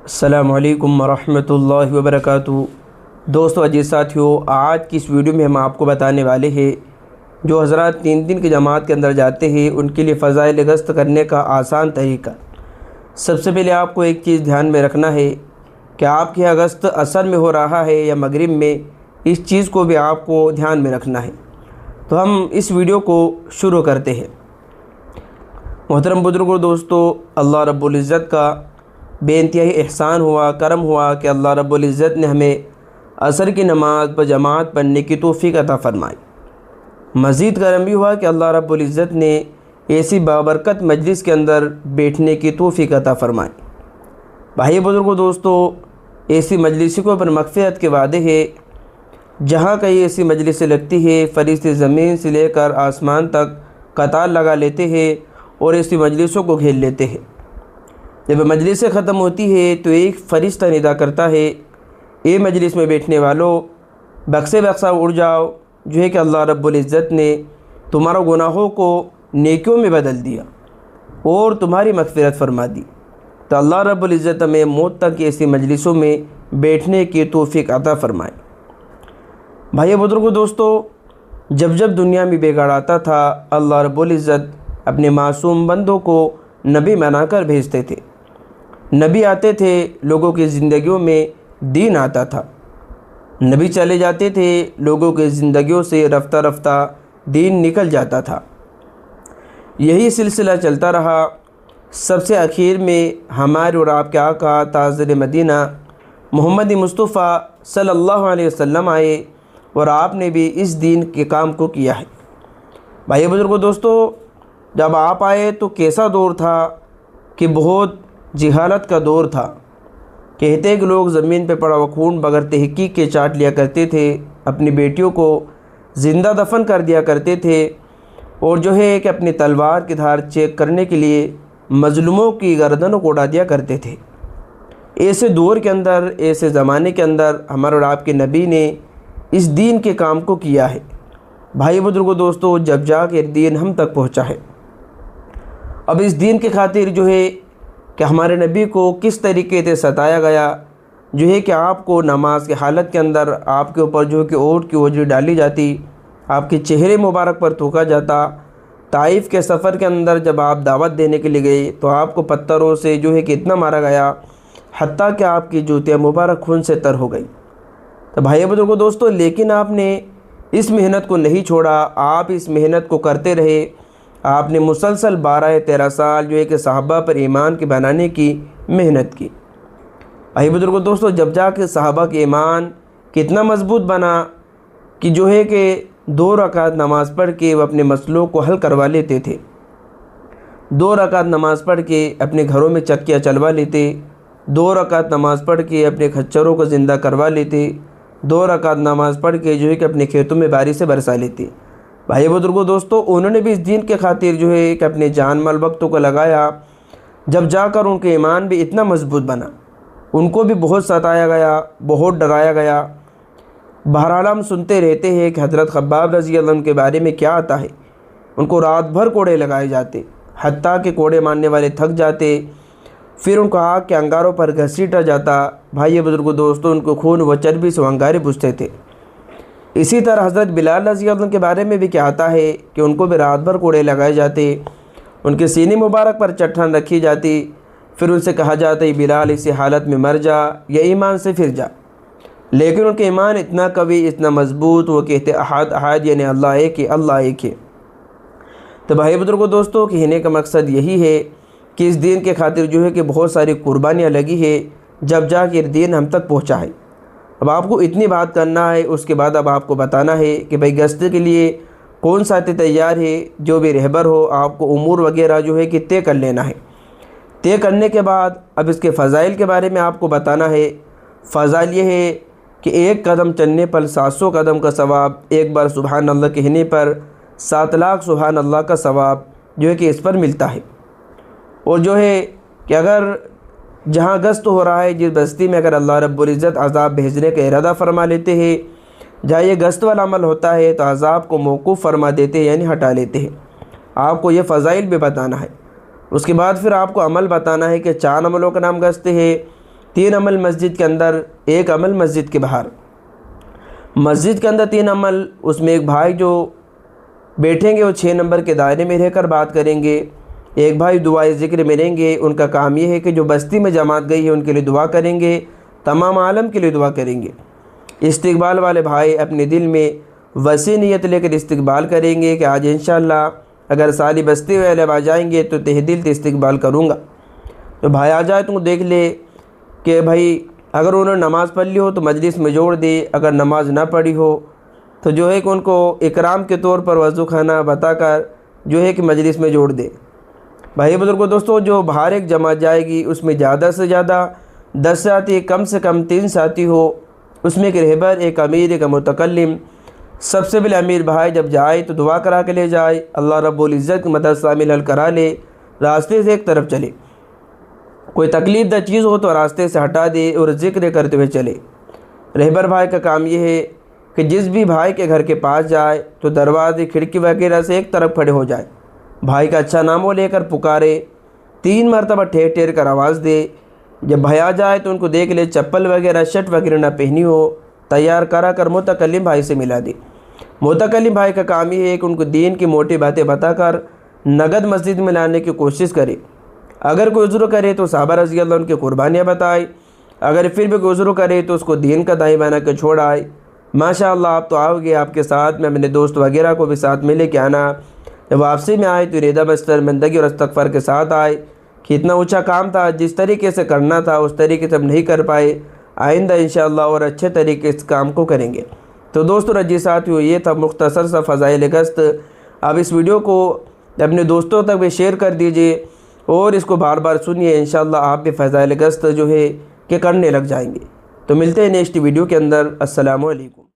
अस्सलामु अलैकुम वरहमतुल्लाहि वबरकातुहू। दोस्तों अजीज़ साथियों, आज की इस वीडियो में हम आपको बताने वाले हैं जो हज़रात 3 दिन की जमात के अंदर जाते हैं उनके लिए फ़ज़ाइल गश्त करने का आसान तरीका। सबसे पहले आपको एक चीज़ ध्यान में रखना है कि आपके यहाँ गश्त असर में हो रहा है या मगरिब में, इस चीज़ को भी आपको ध्यान में रखना है। तो हम इस वीडियो को शुरू करते हैं। मोहतरम बुजुर्गों, दोस्तों, अल्लाह रब्बुल इज़्ज़त का बेइंतहाई एहसान हुआ, करम हुआ कि अल्लाह रब्बुल इज़्ज़त ने हमें असर की नमाज़ पर जमात पढ़ने की तौफ़ीक़ अता फ़रमाई। मज़ीद करम भी हुआ कि अल्लाह रब्बुल इज़्ज़त ने ऐसी बाबरकत मजलिस के अंदर बैठने की तौफ़ीक़ अता फ़रमाई। भाई बुजुर्गों, दोस्तों, ऐसी मजलिसों पर मग़फ़िरत के वादे हैं। जहाँ कहीं ऐसी मजलिसें लगती है, फ़रिश्ते ज़मीन से लेकर आसमान तक कतार लगा लेते हैं और ऐसी मजलिसों को घेर लेते हैं। जब मजलिस ख़त्म होती है तो एक फ़रिश्ता निदा करता है, ए मजलिस में बैठने वालों, बक्से बक्सा उड़ जाओ, जो है कि अल्लाह रब्बुल इज़्ज़त ने तुम्हारा गुनाहों को नेकियों में बदल दिया और तुम्हारी मग़फ़िरत फ़रमा दी। तो अल्लाह रब्बुल इज़्ज़त हमें मौत तक ऐसी मजलिसों में बैठने की तौफ़ीक़ अता फ़रमाए। भाई बुजुर्गों, दोस्तों, जब दुनिया में बिगाड़ आता था, अल्लाह रब्बुल इज़्ज़त अपने मासूम बंदों को नबी बनाकर भेजते थे। नबी आते थे, लोगों की ज़िंदगियों में दीन आता था। नबी चले जाते थे, लोगों की ज़िंदगियों से रफ्ता रफ्ता दीन निकल जाता था। यही सिलसिला चलता रहा। सबसे आखिर में हमारे और आपके आका ताज़िर मदीना मोहम्मद मुस्तफ़ा सल्लल्लाहु अलैहि वसल्लम आए और आपने भी इस दीन के काम को किया है। भाई बुजुर्गों, दोस्तों, जब आप आए तो कैसा दौर था कि बहुत जिहालत का दौर था। कहते कि लोग ज़मीन पे पड़ा हुआ खून बगैर तहक़ीक़ के चाट लिया करते थे, अपनी बेटियों को ज़िंदा दफन कर दिया करते थे और जो है कि अपनी तलवार की धार चेक करने के लिए मज़लूमों की गर्दनों को उड़ा दिया करते थे। ऐसे दौर के अंदर, ऐसे ज़माने के अंदर हमारे और आपके नबी ने इस दीन के काम को किया है। भाई बुजुर्गों, दोस्तों, जब जाके दीन हम तक पहुँचा है। अब इस दीन के खातिर जो है कि हमारे नबी को किस तरीके से सताया गया, जो है कि आपको नमाज की हालत के अंदर आपके ऊपर जो है कि ऊँट की ओजरी डाली जाती, आपके चेहरे मुबारक पर थूका जाता। ताइफ के सफ़र के अंदर जब आप दावत देने के लिए गए तो आपको पत्थरों से जो है कि इतना मारा गया, हत्ता कि आपकी जूतियाँ मुबारक खून से तर हो गई। तो भाई बुजुर्गों, दोस्तों, लेकिन आपने इस मेहनत को नहीं छोड़ा। आप इस मेहनत को करते रहे। आपने मुसलसल 12-13 साल जो है कि सहाबा पर ईमान के बनाने की मेहनत की। भाई बुजुर्गों, दोस्तों, जब जाके सहाबा के ईमान कितना मजबूत बना कि जो है कि 2 रकात नमाज़ पढ़ के वो अपने मसलों को हल करवा लेते थे। 2 रकात नमाज़ पढ़ के अपने घरों में चक्कियाँ चलवा लेते। 2 रकात नमाज़ पढ़ के अपने खच्चरों को ज़िंदा करवा लेते। 2 रकात नमाज़ पढ़ के जो है कि अपने खेतों में बारिश से बरसा लेते। भाई बुजुर्गों, दोस्तों, उन्होंने भी इस दीन के खातिर जो है कि अपने जान माल वक्तों को लगाया। जब जाकर उनके ईमान भी इतना मजबूत बना, उनको भी बहुत सताया गया, बहुत डराया गया। बहरहाल हम सुनते रहते हैं कि हज़रत खब्बाब रज़ी अल्लाह अन्हु के बारे में क्या आता है। उनको रात भर कोड़े लगाए जाते, हत्ता के कोड़े मारने वाले थक जाते, फिर उनको आग के अंगारों पर घसीटा जाता। भाई बुजुर्गों, दोस्तों, उनको खून व चर्बी से अंगारे बुझते थे। इसी तरह हज़रत बिलाल रज़ी अल्लाह अन्हु के बारे में भी क्या आता है कि उनको भी रात भर कोड़े लगाए जाते, उनके सीने मुबारक पर चट्टान रखी जाती, फिर उनसे कहा जाता है बिलाल इसी हालत में मर जा या ईमान से फिर जा। लेकिन उनके ईमान इतना कवी, इतना मजबूत, वो कहते अहाद अहाद यानी अल्लाह एक है, अल्लाह एक है। तो भाई बुजुर्गों, दोस्तों, कहने का मकसद यही है कि इस दीन के खातिर जो है कि बहुत सारी कुर्बानियाँ लगी है, जब जाके दीन हम तक पहुँचा है। अब आपको इतनी बात करना है, उसके बाद अब आपको बताना है कि भाई गश्त के लिए कौन साथी तैयार है। जो भी रहबर हो, आपको उमूर वगैरह जो है कि तय कर लेना है। तय करने के बाद अब इसके फ़ज़ाइल के बारे में आपको बताना है। फ़ज़ाइल ये है कि 1 कदम चलने पर 700 कदम का सवाब, एक बार सुबहान अल्लाह कहने पर 7 लाख सुबहान अल्लाह का सवाब जो है कि इस पर मिलता है। और जो है कि अगर जहाँ गश्त हो रहा है, जिस बस्ती में अगर अल्लाह रब्बुल इज़्ज़त अज़ाब भेजने का इरादा फरमा लेते हैं, जहाँ ये गश्त वाला अमल होता है तो अज़ाब को मौकूफ़ फरमा देते हैं, यानी हटा लेते हैं। आपको ये फ़ज़ाइल भी बताना है। उसके बाद फिर आपको अमल बताना है कि 4 अमलों का नाम गश्त है, 3 अमल मस्जिद के अंदर, 1 अमल मस्जिद के बाहर। मस्जिद के अंदर 3 अमल, उसमें एक भाई जो बैठेंगे वो 6 नंबर के दायरे में रहकर बात करेंगे। एक भाई दुआए ज़िक्र में रहेंगे, उनका काम ये है कि जो बस्ती में जमात गई है उनके लिए दुआ करेंगे, तमाम आलम के लिए दुआ करेंगे। इस्तिक़बाल वाले भाई अपने दिल में वसी नियत लेकर इस्तिक़बाल करेंगे कि आज इंशाअल्लाह अगर सारी बस्ती वाले आ जाएंगे तो तहे दिल से इस्तिक़बाल करूँगा। तो भाई आ जाए तो देख ले कि भाई अगर उन्होंने नमाज़ पढ़ ली हो तो मजलिस में जोड़ दे, अगर नमाज ना पढ़ी हो तो जो है कि उनको इकराम के तौर पर वज़ू खाना बताकर जो है कि मजलिस में जोड़ दे। भाई बुज़ुर्गों दोस्तों, जो बाहर एक जमात जाएगी उसमें ज़्यादा से ज़्यादा 10 साथी, कम से कम 3 साथी हो, उसमें एक रहबर, एक अमीर, एक मुतकल्लिम। सबसे पहले अमीर भाई जब जाए तो दुआ करा के ले जाए, अल्लाह रब्बुल इज़्ज़त की मदद शामिल हल करा ले, रास्ते से एक तरफ चले। कोई तकलीफ़ दा चीज़ हो तो रास्ते से हटा दे और ज़िक्र करते हुए चले। रहबर भाई का काम ये है कि जिस भी भाई के घर के पास जाए तो दरवाजे, खिड़की वगैरह से एक तरफ खड़े हो जाए, भाई का अच्छा नाम वो लेकर पुकारे, 3 मरतबा ठेर ठेर कर आवाज़ दे। जब भाई आ जाए तो उनको देख ले, चप्पल वगैरह, शर्ट वगैरह ना पहनी हो, तैयार करा कर मुतकल्लिम भाई से मिला दे। मुतकल्लिम भाई का काम ये है कि उनको दीन की मोटी बातें बताकर नगद मस्जिद में लाने की कोशिश करे। अगर कोई उज़्र करे तो साहबा रज़ी अल्लाह उनकी कुर्बानियाँ बताए, अगर फिर भी कोई उज़्र करे तो उसको दीन का दाई बना कर छोड़ आए। माशाअल्लाह आप तो आओगे, आपके साथ में अपने दोस्त वगैरह को भी साथ में लेके आना। जब वापसी में आए तो रेदा शर्मिंदगी और इस्तग़फ़ार के साथ आए कि इतना ऊँचा काम था, जिस तरीके से करना था उस तरीके से हम नहीं कर पाए, आइंदा इंशाअल्लाह और अच्छे तरीके से काम को करेंगे। तो दोस्तों रजी साथियों, ये था मुख्तसर सा फ़ज़ाइल गश्त। अब इस वीडियो को अपने दोस्तों तक भी शेयर कर दीजिए और इसको बार बार सुनिए, इंशाअल्लाह आप भी फ़ज़ाइल गश्त जो है कि करने लग जाएंगे। तो मिलते हैं नेक्स्ट वीडियो के अंदर। अस्सलामु अलैकुम।